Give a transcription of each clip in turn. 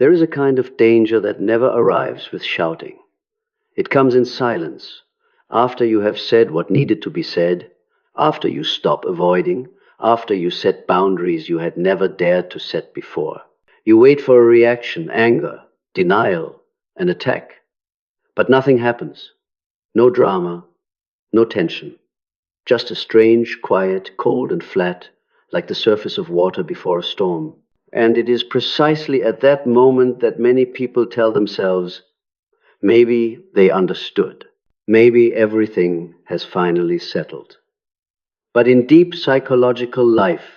There is a kind of danger that never arrives with shouting. It comes in silence, after you have said what needed to be said, after you stop avoiding, after you set boundaries you had never dared to set before. You wait for a reaction, anger, denial, an attack. But nothing happens. No drama, no tension. Just a strange, quiet, cold and flat, like the surface of water before a storm. And it is precisely at that moment that many people tell themselves, maybe they understood. Maybe everything has finally settled. But in deep psychological life,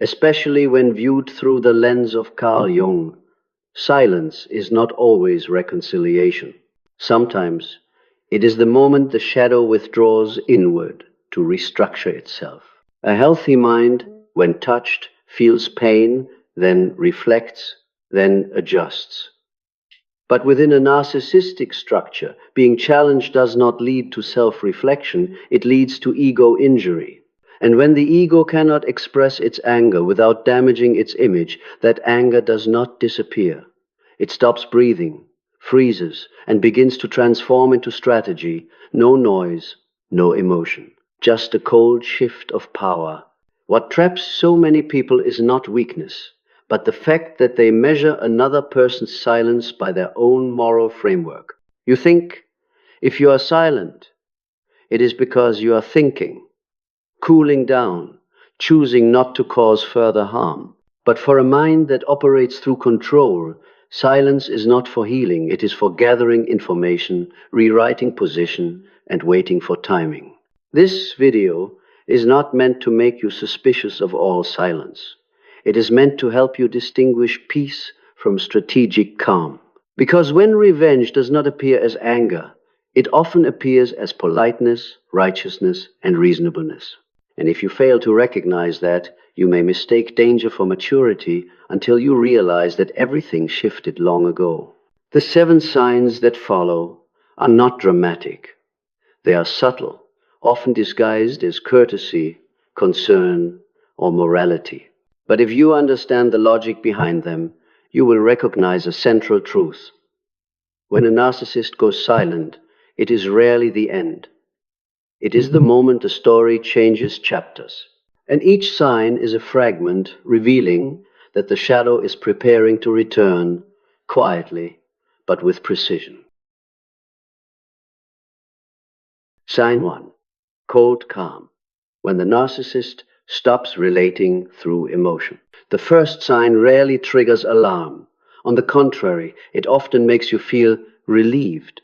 especially when viewed through the lens of Carl Jung, silence is not always reconciliation. Sometimes it is the moment the shadow withdraws inward to restructure itself. A healthy mind, when touched, feels pain, then reflects, then adjusts. But within a narcissistic structure, being challenged does not lead to self-reflection, it leads to ego injury. And when the ego cannot express its anger without damaging its image, that anger does not disappear. It stops breathing, freezes, and begins to transform into strategy. No noise, no emotion, just a cold shift of power. What traps so many people is not weakness, but the fact that they measure another person's silence by their own moral framework. You think, if you are silent, it is because you are thinking, cooling down, choosing not to cause further harm. But for a mind that operates through control, silence is not for healing, it is for gathering information, rewriting position, and waiting for timing. This video is not meant to make you suspicious of all silence. It is meant to help you distinguish peace from strategic calm. Because when revenge does not appear as anger, it often appears as politeness, righteousness, and reasonableness. And if you fail to recognize that, you may mistake danger for maturity until you realize that everything shifted long ago. The 7 signs that follow are not dramatic. They are subtle, often disguised as courtesy, concern, or morality. But if you understand the logic behind them, you will recognize a central truth. When a narcissist goes silent, it is rarely the end. It is the moment the story changes chapters. And each sign is a fragment revealing that the shadow is preparing to return, quietly, but with precision. Sign 1. Cold calm. When the narcissist stops relating through emotion. The first sign rarely triggers alarm. On the contrary, it often makes you feel relieved.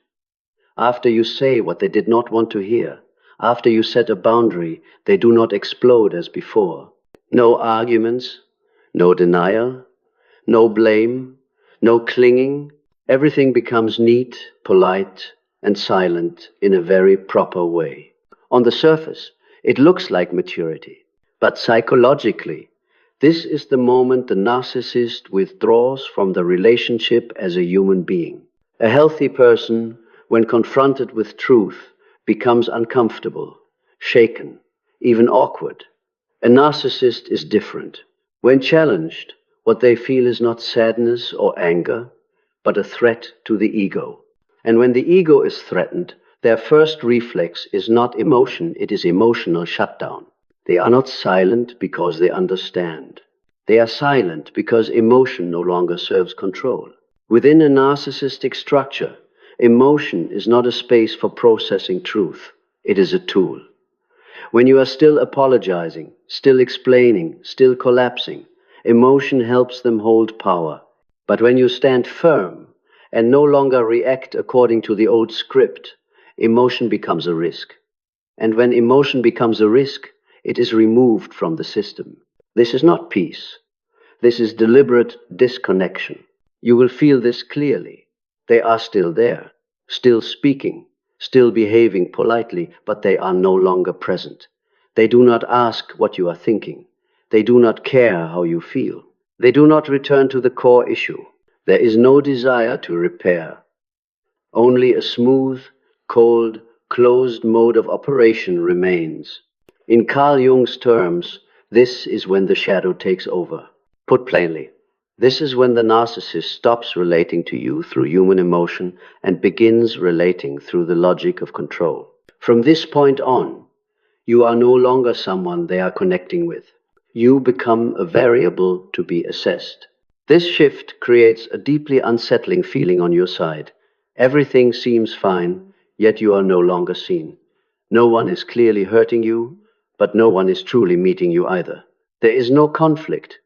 After you say what they did not want to hear, after you set a boundary, they do not explode as before. No arguments, no denial, no blame, no clinging. Everything becomes neat, polite, and silent in a very proper way. On the surface, it looks like maturity. But psychologically, this is the moment the narcissist withdraws from the relationship as a human being. A healthy person, when confronted with truth, becomes uncomfortable, shaken, even awkward. A narcissist is different. When challenged, what they feel is not sadness or anger, but a threat to the ego. And when the ego is threatened, their first reflex is not emotion, it is emotional shutdown. They are not silent because they understand. They are silent because emotion no longer serves control. Within a narcissistic structure, emotion is not a space for processing truth. It is a tool. When you are still apologizing, still explaining, still collapsing, emotion helps them hold power. But when you stand firm and no longer react according to the old script, emotion becomes a risk. And when emotion becomes a risk, it is removed from the system. This is not peace. This is deliberate disconnection. You will feel this clearly. They are still there, still speaking, still behaving politely, but they are no longer present. They do not ask what you are thinking. They do not care how you feel. They do not return to the core issue. There is no desire to repair. Only a smooth, cold, closed mode of operation remains. In Carl Jung's terms, this is when the shadow takes over. Put plainly, This is when the narcissist stops relating to you through human emotion and begins relating through the logic of control. From this point on, you are no longer someone they are connecting with. You become a variable to be assessed. This shift creates a deeply unsettling feeling on your side. Everything seems fine, yet you are no longer seen. No one is clearly hurting you, but no one is truly meeting you either. There is no conflict,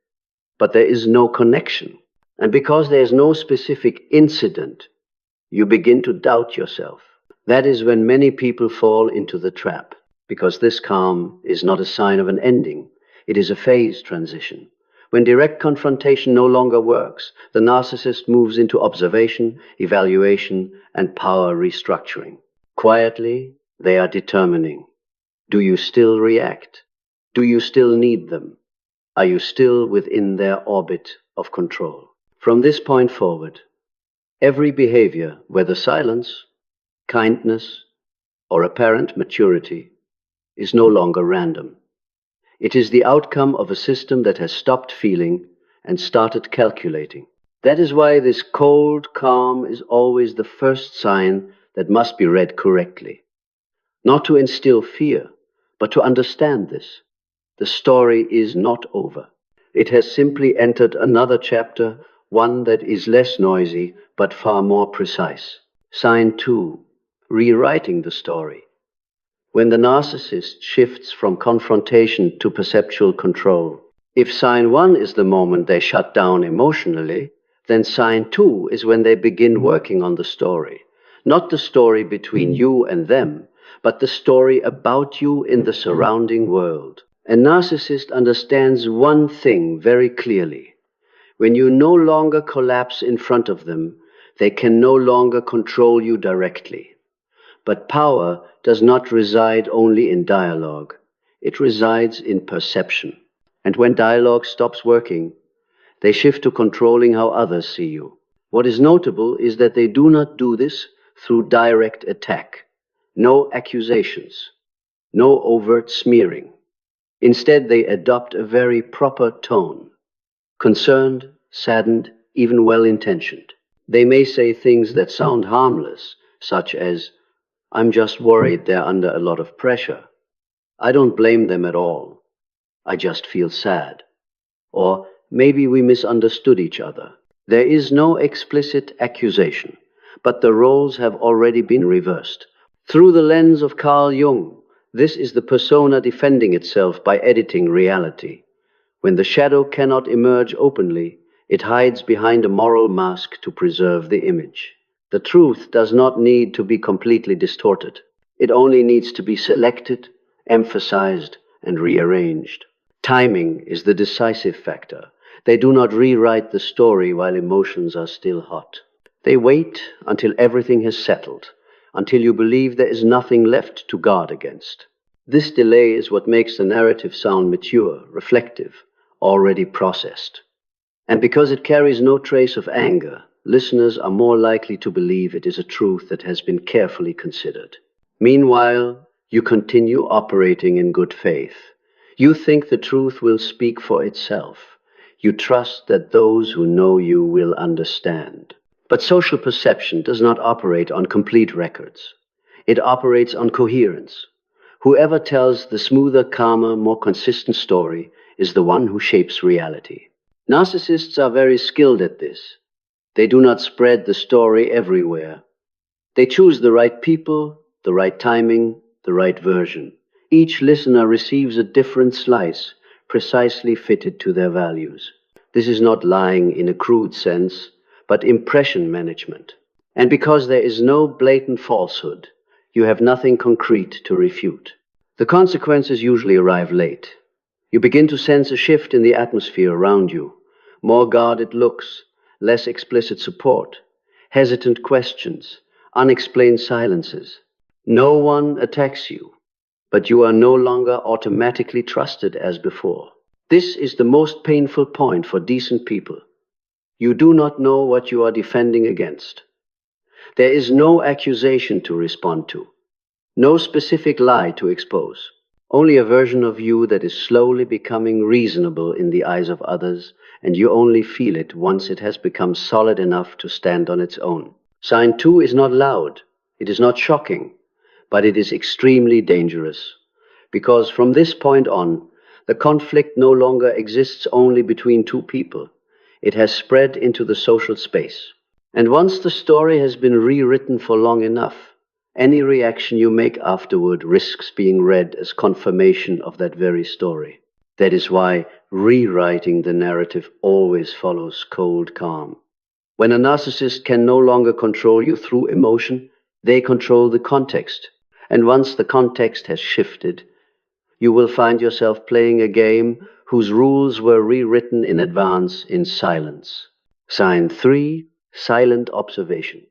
but there is no connection. And because there is no specific incident, you begin to doubt yourself. That is when many people fall into the trap, because this calm is not a sign of an ending, it is a phase transition. When direct confrontation no longer works, the narcissist moves into observation, evaluation, and power restructuring. Quietly, they are determining, do you still react? Do you still need them? Are you still within their orbit of control? From this point forward, every behavior, whether silence, kindness, or apparent maturity, is no longer random. It is the outcome of a system that has stopped feeling and started calculating. That is why this cold calm is always the first sign that must be read correctly. Not to instill fear, but to understand this. The story is not over. It has simply entered another chapter, one that is less noisy but far more precise. Sign 2. Rewriting the story. When the narcissist shifts from confrontation to perceptual control, if sign 1 is the moment they shut down emotionally, then sign 2 is when they begin working on the story. Not the story between you and them, but the story about you in the surrounding world. A narcissist understands one thing very clearly. When you no longer collapse in front of them, they can no longer control you directly. But power does not reside only in dialogue. It resides in perception. And when dialogue stops working, they shift to controlling how others see you. What is notable is that they do not do this through direct attack. No accusations. No overt smearing. Instead, they adopt a very proper tone. Concerned, saddened, even well-intentioned. They may say things that sound harmless, such as, "I'm just worried they're under a lot of pressure. I don't blame them at all. I just feel sad." Or, "Maybe we misunderstood each other." There is no explicit accusation, but the roles have already been reversed. Through the lens of Carl Jung, this is the persona defending itself by editing reality. When the shadow cannot emerge openly, it hides behind a moral mask to preserve the image. The truth does not need to be completely distorted. It only needs to be selected, emphasized, and rearranged. Timing is the decisive factor. They do not rewrite the story while emotions are still hot. They wait until everything has settled, until you believe there is nothing left to guard against. This delay is what makes the narrative sound mature, reflective, already processed. And because it carries no trace of anger, listeners are more likely to believe it is a truth that has been carefully considered. Meanwhile, you continue operating in good faith. You think the truth will speak for itself. You trust that those who know you will understand. But social perception does not operate on complete records. It operates on coherence. Whoever tells the smoother, calmer, more consistent story is the one who shapes reality. Narcissists are very skilled at this. They do not spread the story everywhere. They choose the right people, the right timing, the right version. Each listener receives a different slice, precisely fitted to their values. This is not lying in a crude sense, but impression management. And because there is no blatant falsehood, you have nothing concrete to refute. The consequences usually arrive late. You begin to sense a shift in the atmosphere around you. More guarded looks, less explicit support, hesitant questions, unexplained silences. No one attacks you, but you are no longer automatically trusted as before. This is the most painful point for decent people. You do not know what you are defending against. There is no accusation to respond to, no specific lie to expose. Only a version of you that is slowly becoming reasonable in the eyes of others, and you only feel it once it has become solid enough to stand on its own. Sign 2 is not loud, it is not shocking, but it is extremely dangerous. Because from this point on, the conflict no longer exists only between two people. It has spread into the social space. And once the story has been rewritten for long enough, any reaction you make afterward risks being read as confirmation of that very story. That is why rewriting the narrative always follows cold calm. When a narcissist can no longer control you through emotion, they control the context. And once the context has shifted, you will find yourself playing a game whose rules were rewritten in advance in silence. Sign 3, silent observation.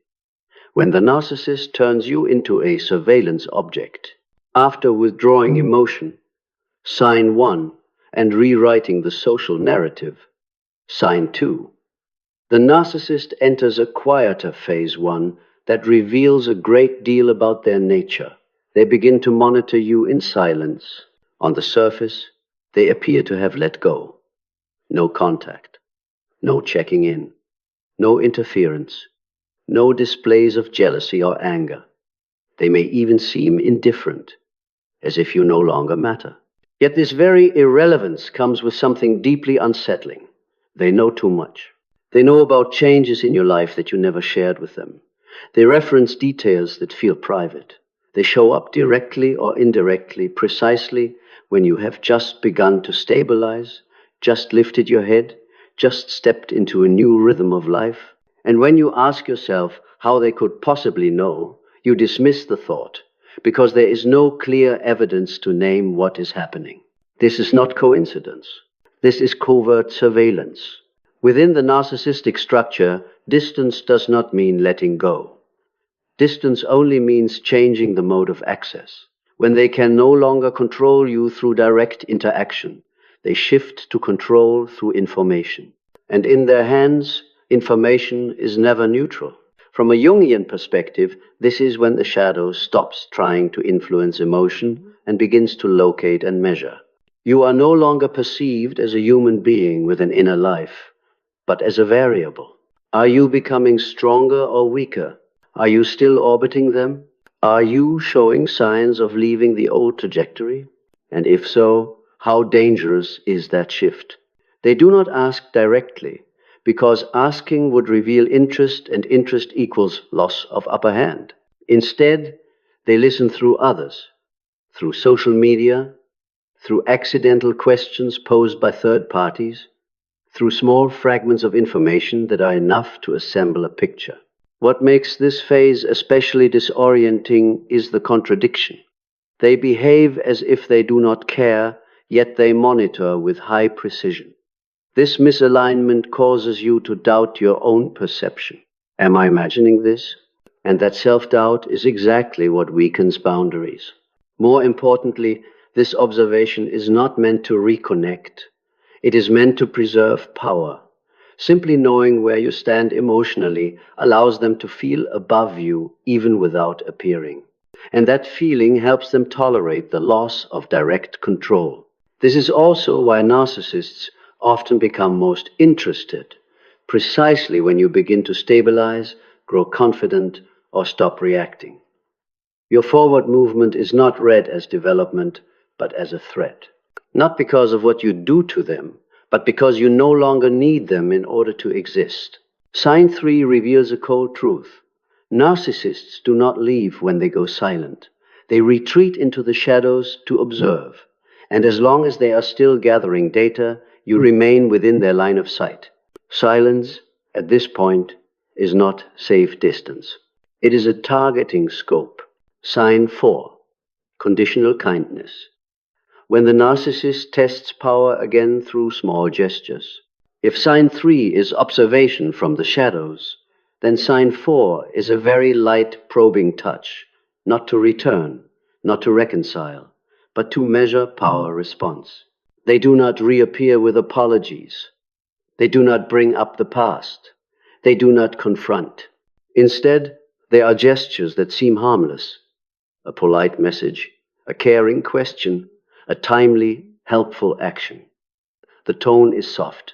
When the narcissist turns you into a surveillance object, after withdrawing emotion, sign 1, and rewriting the social narrative, sign 2. The narcissist enters a quieter phase 1 that reveals a great deal about their nature. They begin to monitor you in silence. On the surface, they appear to have let go. No contact, no checking in, no interference, no displays of jealousy or anger. They may even seem indifferent, as if you no longer matter. Yet this very irrelevance comes with something deeply unsettling. They know too much. They know about changes in your life that you never shared with them. They reference details that feel private. They show up directly or indirectly, precisely when you have just begun to stabilize, just lifted your head, just stepped into a new rhythm of life. And when you ask yourself how they could possibly know, you dismiss the thought, because there is no clear evidence to name what is happening. This is not coincidence. This is covert surveillance. Within the narcissistic structure, distance does not mean letting go. Distance only means changing the mode of access. When they can no longer control you through direct interaction, they shift to control through information. And in their hands, information is never neutral. From a Jungian perspective, this is when the shadow stops trying to influence emotion and begins to locate and measure. You are no longer perceived as a human being with an inner life, but as a variable. Are you becoming stronger or weaker? Are you still orbiting them? Are you showing signs of leaving the old trajectory? And if so, how dangerous is that shift? They do not ask directly, because asking would reveal interest, and interest equals loss of upper hand. Instead, they listen through others, through social media, through accidental questions posed by third parties, through small fragments of information that are enough to assemble a picture. What makes this phase especially disorienting is the contradiction. They behave as if they do not care, yet they monitor with high precision. This misalignment causes you to doubt your own perception. Am I imagining this? And that self-doubt is exactly what weakens boundaries. More importantly, this observation is not meant to reconnect. It is meant to preserve power. Simply knowing where you stand emotionally allows them to feel above you even without appearing. And that feeling helps them tolerate the loss of direct control. This is also why narcissists often become most interested, precisely when you begin to stabilize, grow confident, or stop reacting. Your forward movement is not read as development, but as a threat. Not because of what you do to them, but because you no longer need them in order to exist. Sign 3 reveals a cold truth. Narcissists do not leave when they go silent. They retreat into the shadows to observe. And as long as they are still gathering data, you remain within their line of sight. Silence, at this point, is not safe distance. It is a targeting scope. Sign 4, conditional kindness. When the narcissist tests power again through small gestures. If sign 3 is observation from the shadows, then sign 4 is a very light probing touch, not to return, not to reconcile, but to measure power response. They do not reappear with apologies. They do not bring up the past. They do not confront. Instead, they are gestures that seem harmless. A polite message, a caring question, a timely, helpful action. The tone is soft.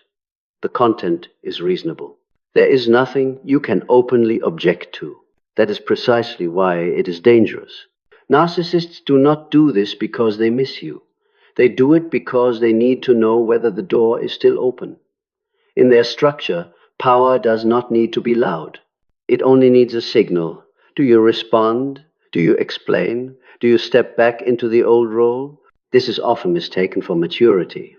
The content is reasonable. There is nothing you can openly object to. That is precisely why it is dangerous. Narcissists do not do this because they miss you. They do it because they need to know whether the door is still open. In their structure, power does not need to be loud. It only needs a signal. Do you respond? Do you explain? Do you step back into the old role? This is often mistaken for maturity.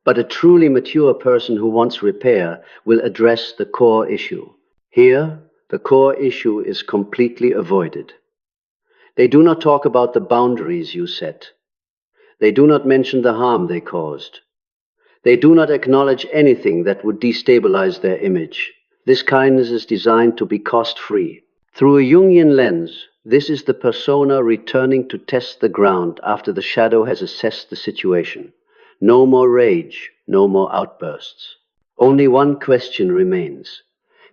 But a truly mature person who wants repair will address the core issue. Here, the core issue is completely avoided. They do not talk about the boundaries you set. They do not mention the harm they caused. They do not acknowledge anything that would destabilize their image. This kindness is designed to be cost-free. Through a Jungian lens, this is the persona returning to test the ground after the shadow has assessed the situation. No more rage, no more outbursts. Only one question remains.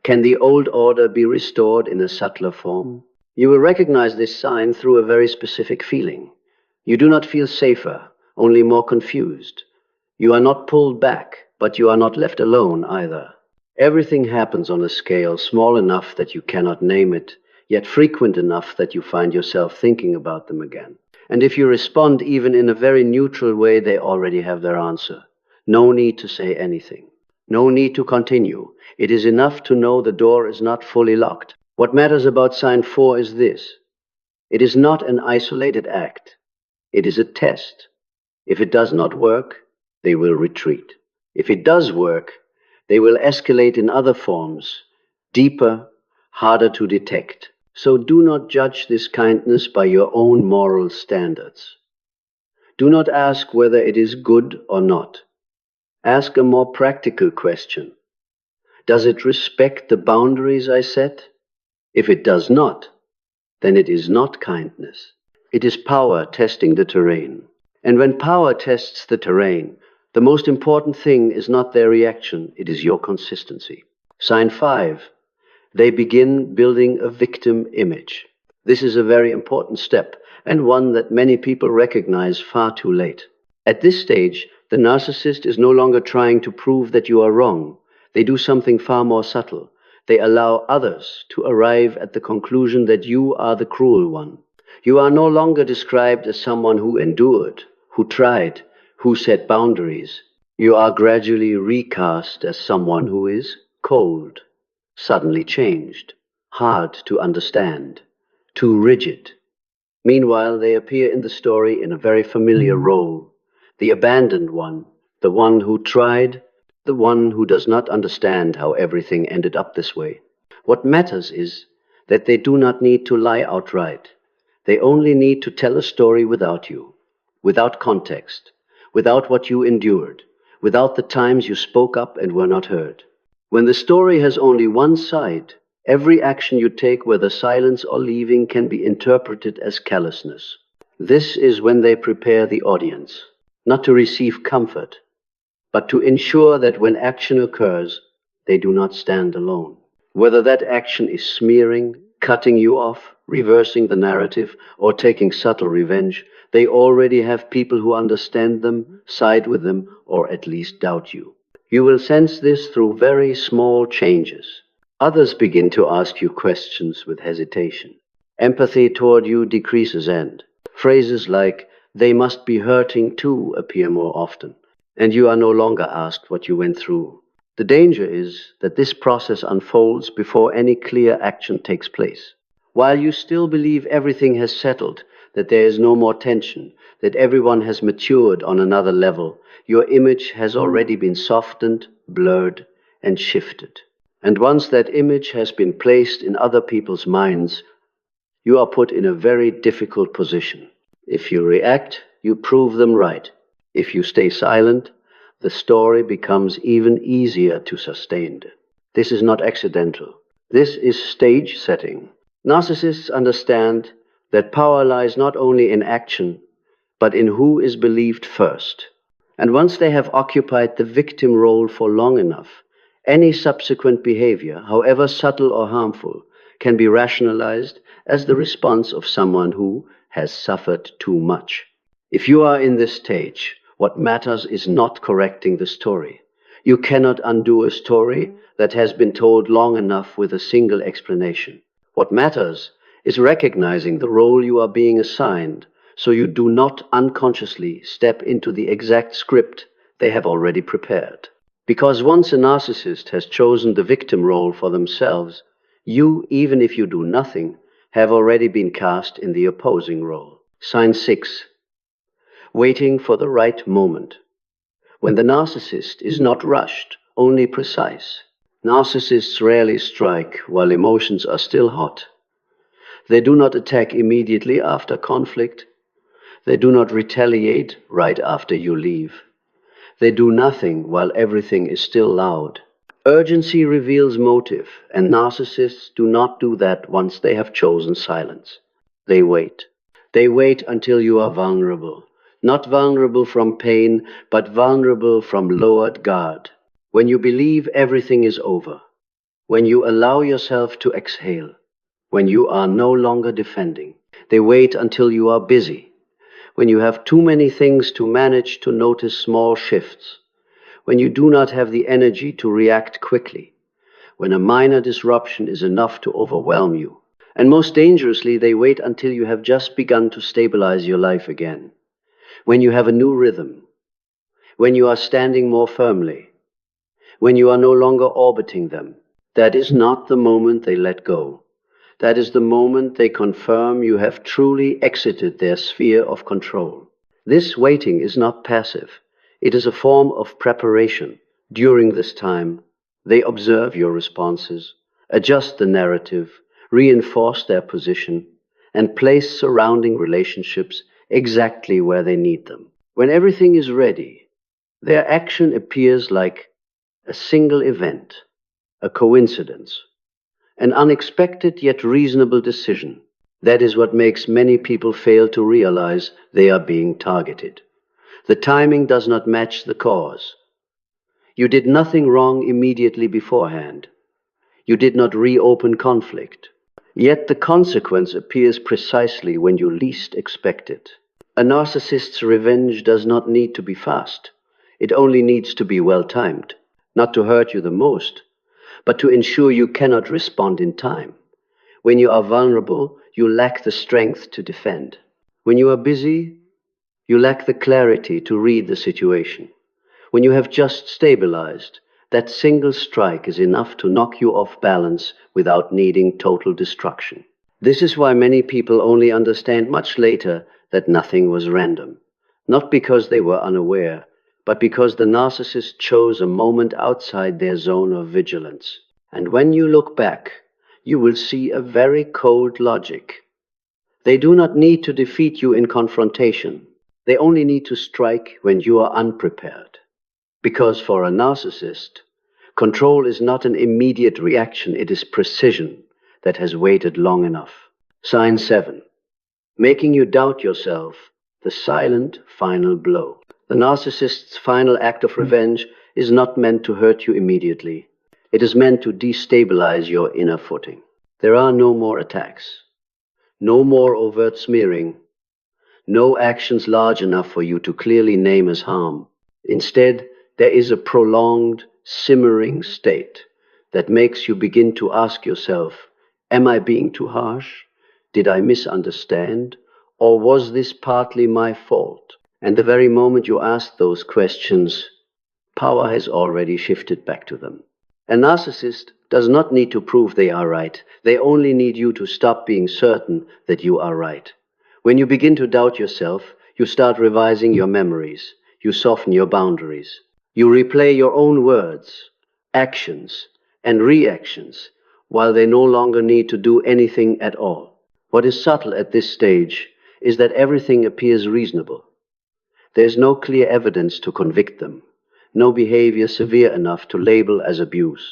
Can the old order be restored in a subtler form? You will recognize this sign through a very specific feeling. You do not feel safer, only more confused. You are not pulled back, but you are not left alone either. Everything happens on a scale small enough that you cannot name it, yet frequent enough that you find yourself thinking about them again. And if you respond even in a very neutral way, they already have their answer. No need to say anything. No need to continue. It is enough to know the door is not fully locked. What matters about sign 4 is this. It is not an isolated act. It is a test. If it does not work, they will retreat. If it does work, they will escalate in other forms, deeper, harder to detect. So do not judge this kindness by your own moral standards. Do not ask whether it is good or not. Ask a more practical question. Does it respect the boundaries I set? If it does not, then it is not kindness. It is power testing the terrain. And when power tests the terrain, the most important thing is not their reaction, it is your consistency. Sign 5. They begin building a victim image. This is a very important step, and one that many people recognize far too late. At this stage, the narcissist is no longer trying to prove that you are wrong. They do something far more subtle. They allow others to arrive at the conclusion that you are the cruel one. You are no longer described as someone who endured, who tried, who set boundaries. You are gradually recast as someone who is cold, suddenly changed, hard to understand, too rigid. Meanwhile, they appear in the story in a very familiar role, the abandoned one, the one who tried, the one who does not understand how everything ended up this way. What matters is that they do not need to lie outright. They only need to tell a story without you, without context, without what you endured, without the times you spoke up and were not heard. When the story has only one side, every action you take, whether silence or leaving, can be interpreted as callousness. This is when they prepare the audience, not to receive comfort, but to ensure that when action occurs, they do not stand alone. Whether that action is smearing, cutting you off, reversing the narrative, or taking subtle revenge, they already have people who understand them, side with them, or at least doubt you. You will sense this through very small changes. Others begin to ask you questions with hesitation. Empathy toward you decreases and phrases like, "they must be hurting too," appear more often, and you are no longer asked what you went through. The danger is that this process unfolds before any clear action takes place. While you still believe everything has settled, that there is no more tension, that everyone has matured on another level, your image has already been softened, blurred, and shifted. And once that image has been placed in other people's minds, you are put in a very difficult position. If you react, you prove them right. If you stay silent, the story becomes even easier to sustain. This is not accidental. This is stage setting. Narcissists understand that power lies not only in action, but in who is believed first. And once they have occupied the victim role for long enough, any subsequent behavior, however subtle or harmful, can be rationalized as the response of someone who has suffered too much. If you are in this stage, what matters is not correcting the story. You cannot undo a story that has been told long enough with a single explanation. What matters is recognizing the role you are being assigned, so you do not unconsciously step into the exact script they have already prepared. Because once a narcissist has chosen the victim role for themselves, you, even if you do nothing, have already been cast in the opposing role. Sign 6. Waiting for the right moment. When the narcissist is not rushed, only precise. Narcissists rarely strike while emotions are still hot. They do not attack immediately after conflict. They do not retaliate right after you leave. They do nothing while everything is still loud. Urgency reveals motive, and narcissists do not do that once they have chosen silence. They wait. They wait until you are vulnerable. Not vulnerable from pain, but vulnerable from lowered guard. When you believe everything is over. When you allow yourself to exhale. When you are no longer defending. They wait until you are busy. When you have too many things to manage to notice small shifts. When you do not have the energy to react quickly. When a minor disruption is enough to overwhelm you. And most dangerously, they wait until you have just begun to stabilize your life again. When you have a new rhythm. When you are standing more firmly. When you are no longer orbiting them. That is not the moment they let go. That is the moment they confirm you have truly exited their sphere of control. This waiting is not passive. It is a form of preparation. During this time, they observe your responses, adjust the narrative, reinforce their position, and place surrounding relationships exactly where they need them. When everything is ready, their action appears like a single event, a coincidence, an unexpected yet reasonable decision. That is what makes many people fail to realize they are being targeted. The timing does not match the cause. You did nothing wrong immediately beforehand. You did not reopen conflict. Yet the consequence appears precisely when you least expect it. A narcissist's revenge does not need to be fast. It only needs to be well timed, not to hurt you the most, but to ensure you cannot respond in time. When you are vulnerable, you lack the strength to defend. When you are busy, you lack the clarity to read the situation. When you have just stabilized, that single strike is enough to knock you off balance without needing total destruction. This is why many people only understand much later that nothing was random. Not because they were unaware, but because the narcissist chose a moment outside their zone of vigilance. And when you look back, you will see a very cold logic. They do not need to defeat you in confrontation. They only need to strike when you are unprepared. Because for a narcissist, control is not an immediate reaction, it is precision that has waited long enough. Sign 7. Making you doubt yourself, the silent final blow. The narcissist's final act of revenge is not meant to hurt you immediately. It is meant to destabilize your inner footing. There are no more attacks, no more overt smearing, no actions large enough for you to clearly name as harm. Instead, there is a prolonged, simmering state that makes you begin to ask yourself, am I being too harsh? Did I misunderstand? Or was this partly my fault? And the very moment you ask those questions, power has already shifted back to them. A narcissist does not need to prove they are right. They only need you to stop being certain that you are right. When you begin to doubt yourself, you start revising your memories. You soften your boundaries. You replay your own words, actions, and reactions, while they no longer need to do anything at all. What is subtle at this stage is that everything appears reasonable. There is no clear evidence to convict them, no behavior severe enough to label as abuse.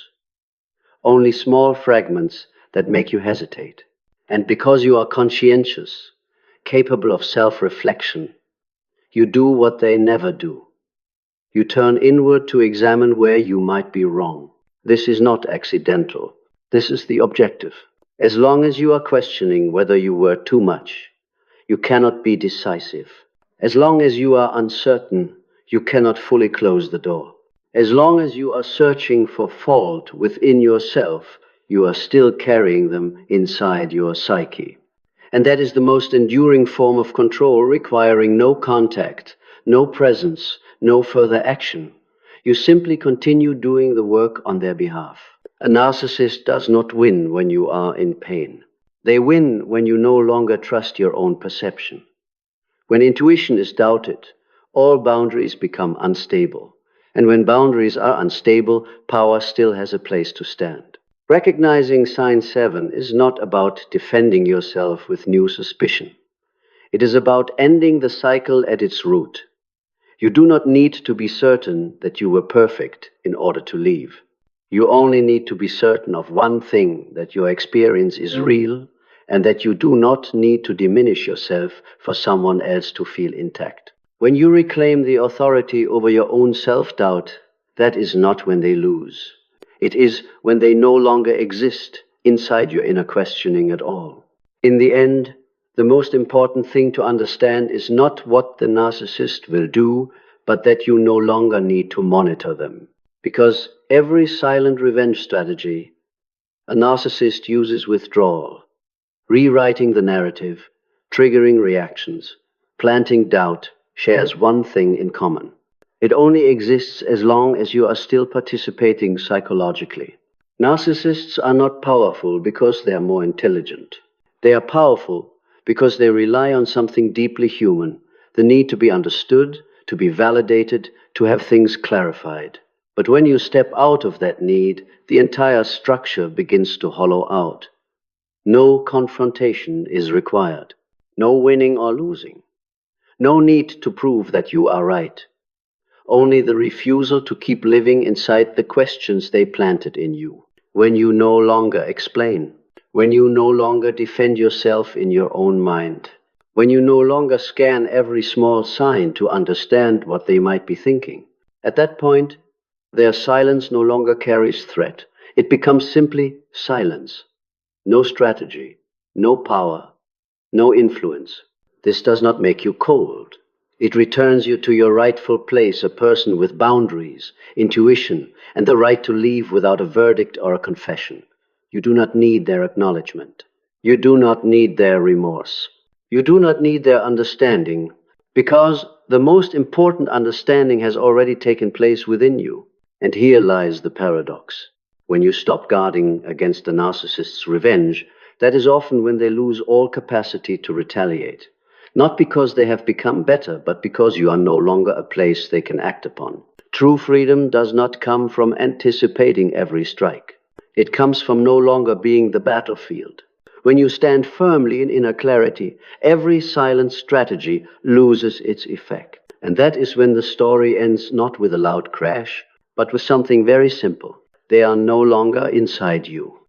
Only small fragments that make you hesitate. And because you are conscientious, capable of self-reflection, you do what they never do. You turn inward to examine where you might be wrong. This is not accidental. This is the objective. As long as you are questioning whether you were too much, you cannot be decisive. As long as you are uncertain, you cannot fully close the door. As long as you are searching for fault within yourself, you are still carrying them inside your psyche. And that is the most enduring form of control, requiring no contact, no presence, no further action. You simply continue doing the work on their behalf. A narcissist does not win when you are in pain. They win when you no longer trust your own perception. When intuition is doubted, all boundaries become unstable. And when boundaries are unstable, power still has a place to stand. Recognizing sign 7 is not about defending yourself with new suspicion. It is about ending the cycle at its root. You do not need to be certain that you were perfect in order to leave. You only need to be certain of one thing, that your experience is real and that you do not need to diminish yourself for someone else to feel intact. When you reclaim the authority over your own self-doubt, that is not when they lose. It is when they no longer exist inside your inner questioning at all. In the end, the most important thing to understand is not what the narcissist will do, but that you no longer need to monitor them. Because every silent revenge strategy a narcissist uses withdrawal, rewriting the narrative, triggering reactions, planting doubt, shares one thing in common. It only exists as long as you are still participating psychologically. Narcissists are not powerful because they are more intelligent. They are powerful because they rely on something deeply human, the need to be understood, to be validated, to have things clarified. But when you step out of that need, the entire structure begins to hollow out. No confrontation is required. No winning or losing. No need to prove that you are right. Only the refusal to keep living inside the questions they planted in you. When you no longer explain. When you no longer defend yourself in your own mind. When you no longer scan every small sign to understand what they might be thinking. At that point, their silence no longer carries threat. It becomes simply silence. No strategy, no power, no influence. This does not make you cold. It returns you to your rightful place, a person with boundaries, intuition, and the right to leave without a verdict or a confession. You do not need their acknowledgement. You do not need their remorse. You do not need their understanding, because the most important understanding has already taken place within you. And here lies the paradox. When you stop guarding against the narcissist's revenge, that is often when they lose all capacity to retaliate. Not because they have become better, but because you are no longer a place they can act upon. True freedom does not come from anticipating every strike. It comes from no longer being the battlefield. When you stand firmly in inner clarity, every silent strategy loses its effect. And that is when the story ends not with a loud crash, but with something very simple. They are no longer inside you.